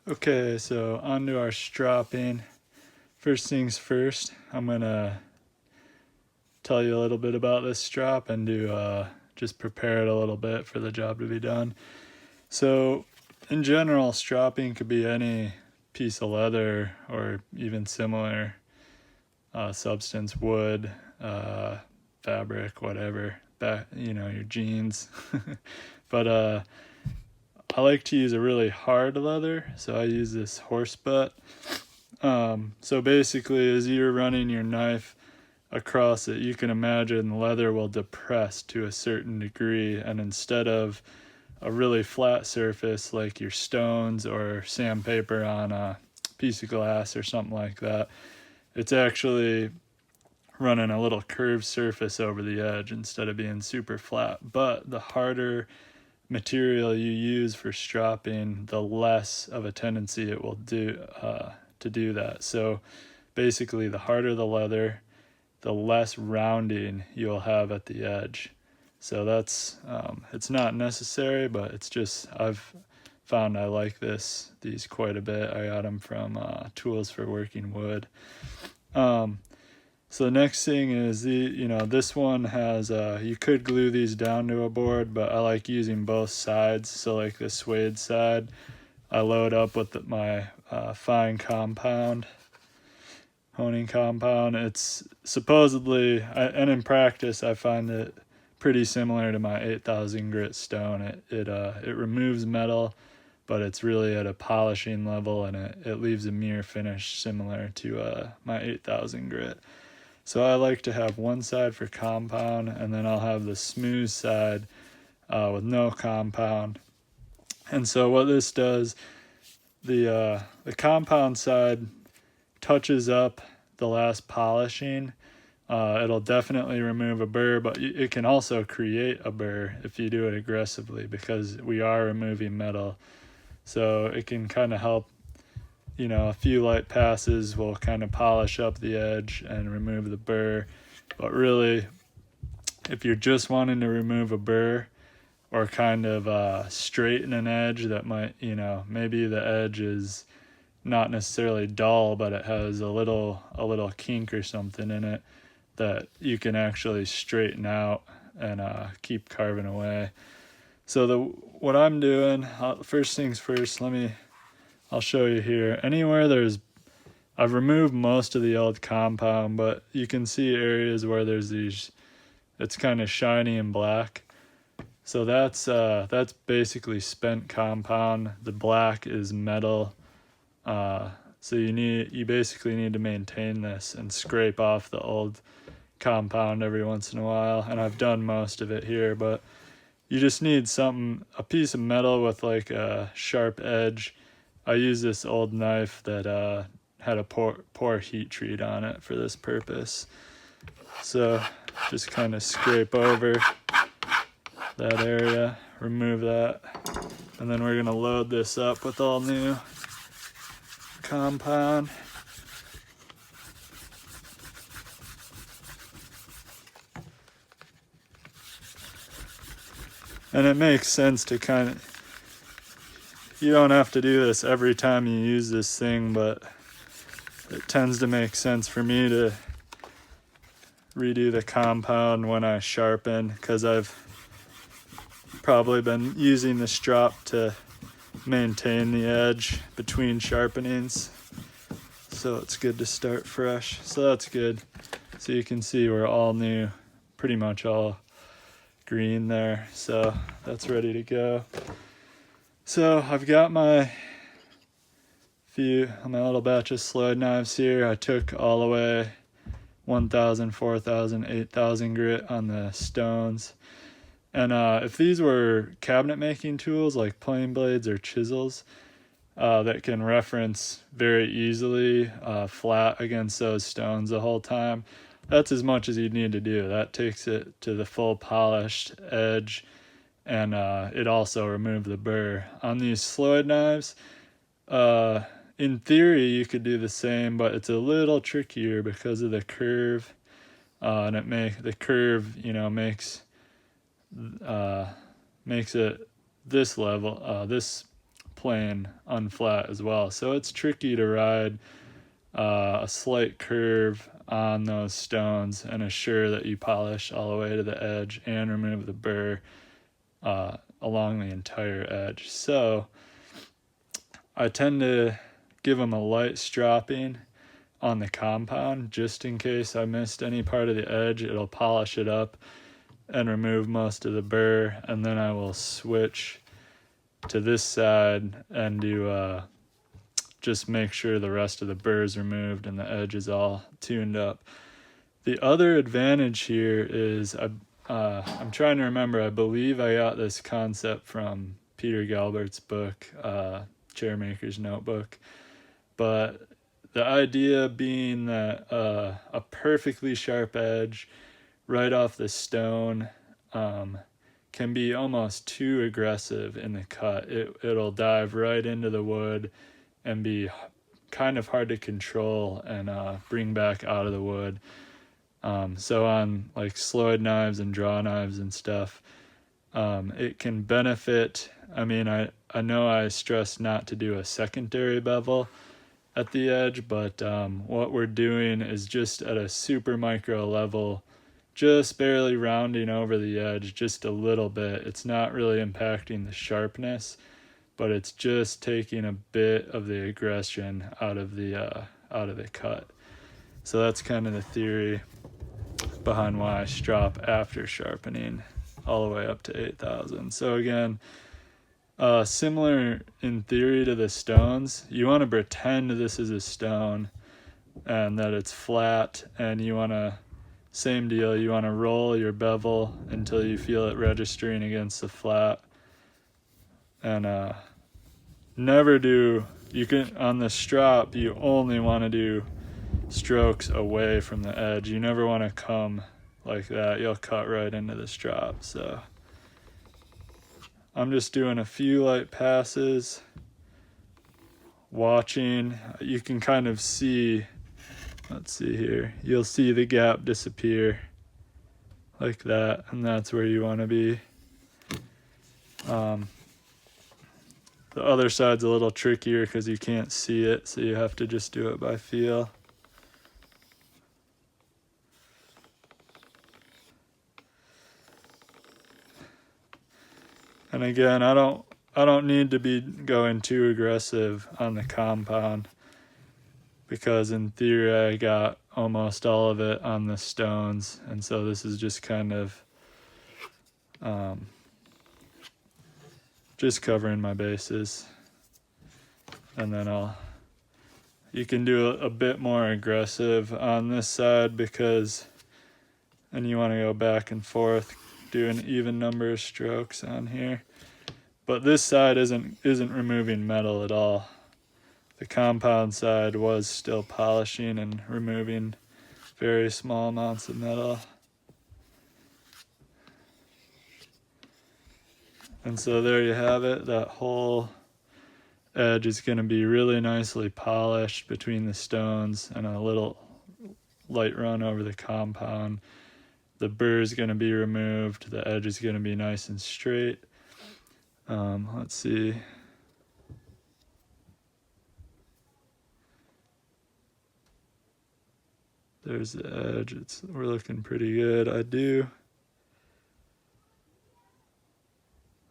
Okay, so on to our stropping. First things first, I'm gonna tell you a little bit about this strop and just prepare it a little bit for the job to be done. So in general, stropping could be any piece of leather or even similar substance, wood, fabric, whatever, your jeans. But I like to use a really hard leather, so I use this horse butt. So basically, as you're running your knife across it, you can imagine the leather will depress to a certain degree, and instead of a really flat surface like your stones or sandpaper on a piece of glass or something like that, it's actually running a little curved surface over the edge instead of being super flat. But the harder material you use for stropping, the less of a tendency it will do to do that. So basically, the harder the leather, the less rounding you'll have at the edge. So that's it's not necessary, but it's just I've found I like these quite a bit. I got them from Tools for Working Wood. So the next thing is this one has you could glue these down to a board, but I like using both sides. So like the suede side, I load up with my fine compound, honing compound. It's supposedly, and in practice, I find it pretty similar to my 8,000 grit stone. It removes metal, but it's really at a polishing level, and it leaves a mirror finish similar to my 8,000 grit. So I like to have one side for compound, and then I'll have the smooth side with no compound. And so what this does, the compound side touches up the last polishing. It'll definitely remove a burr, but it can also create a burr if you do it aggressively, because we are removing metal. So it can kind of help, a few light passes will kind of polish up the edge and remove the burr. But really, if you're just wanting to remove a burr or kind of straighten an edge that might, maybe the edge is not necessarily dull, but it has a little kink or something in it that you can actually straighten out and keep carving away. So what I'm doing, first things first, I'll show you here. I've removed most of the old compound, but you can see areas where it's kind of shiny and black. So that's basically spent compound. The black is metal. So you basically need to maintain this and scrape off the old compound every once in a while. And I've done most of it here, but you just need a piece of metal with like a sharp edge. I use this old knife that had a poor heat treat on it for this purpose. So just kind of scrape over that area, remove that, and then we're gonna load this up with all new compound. And it makes sense to you don't have to do this every time you use this thing, but it tends to make sense for me to redo the compound when I sharpen, because I've probably been using the strop to maintain the edge between sharpenings. So it's good to start fresh. So that's good. So you can see we're all new, pretty much all green there. So that's ready to go. So I've got my little batch of Sloyd knives here. I took all the way 1,000, 4,000, 8,000 grit on the stones. And if these were cabinet making tools like plane blades or chisels that can reference very easily flat against those stones the whole time, that's as much as you'd need to do. That takes it to the full polished edge, and it also removed the burr. On these Sloyd knives, in theory you could do the same, but it's a little trickier because of the curve, and the curve makes it this level, this plane unflat as well. So it's tricky to ride a slight curve on those stones and assure that you polish all the way to the edge and remove the burr along the entire edge. So I tend to give them a light stropping on the compound just in case I missed any part of the edge. It'll polish it up and remove most of the burr, and then I will switch to this side and do just make sure the rest of the burr is removed and the edge is all tuned up. The other advantage here is I'm trying to remember, I believe I got this concept from Peter Galbert's book, Chairmaker's Notebook, but the idea being that a perfectly sharp edge right off the stone can be almost too aggressive in the cut. It'll dive right into the wood and be kind of hard to control and bring back out of the wood. So on like Sloyd knives and draw knives and stuff, it can benefit. I mean, I know I stress not to do a secondary bevel at the edge, but what we're doing is just at a super micro level, just barely rounding over the edge just a little bit. It's not really impacting the sharpness, but it's just taking a bit of the aggression out of the cut. So that's kind of the theory behind why I strop after sharpening all the way up to 8,000. So again, similar in theory to the stones, you want to pretend this is a stone and that it's flat, and you want to, same deal, you want to roll your bevel until you feel it registering against the flat. And never do, you can, on the strop, you only want to do strokes away from the edge. You never want to come like that. You'll cut right into the strop. So I'm just doing a few light passes, watching. You can kind of see, let's see here, you'll see the gap disappear like that, and that's where you want to be. The other side's a little trickier because you can't see it, so you have to just do it by feel. And again, I don't need to be going too aggressive on the compound, because in theory I got almost all of it on the stones, and so this is just kind of just covering my bases. And then you can do a bit more aggressive on this side, because then you want to go back and forth, do an even number of strokes on here. But this side isn't removing metal at all. The compound side was still polishing and removing very small amounts of metal. And so there you have it. That whole edge is going to be really nicely polished between the stones and a little light run over the compound. The burr is going to be removed. The edge is going to be nice and straight. Let's see. There's the edge. We're looking pretty good.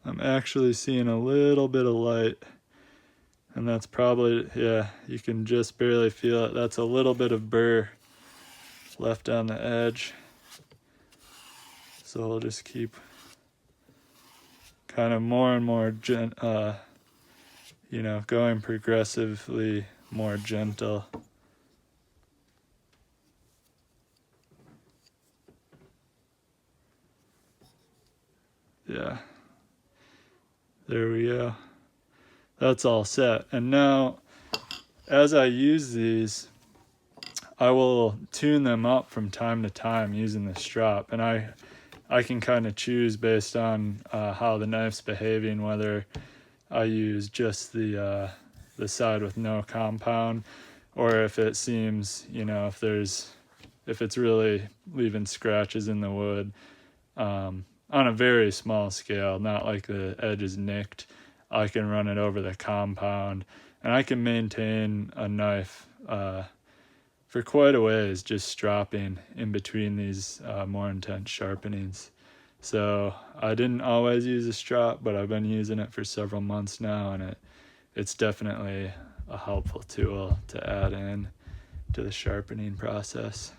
I'm actually seeing a little bit of light, and that's probably, yeah, you can just barely feel it. That's a little bit of burr left on the edge. So we'll just keep kind of more and more, going progressively more gentle. Yeah, there we go. That's all set. And now, as I use these, I will tune them up from time to time using the strop, and I can kind of choose based on how the knife's behaving, whether I use just the side with no compound, or if it seems, if it's really leaving scratches in the wood, on a very small scale, not like the edge is nicked, I can run it over the compound, and I can maintain a knife for quite a ways just stropping in between these more intense sharpenings. So I didn't always use a strop, but I've been using it for several months now, and it's definitely a helpful tool to add in to the sharpening process.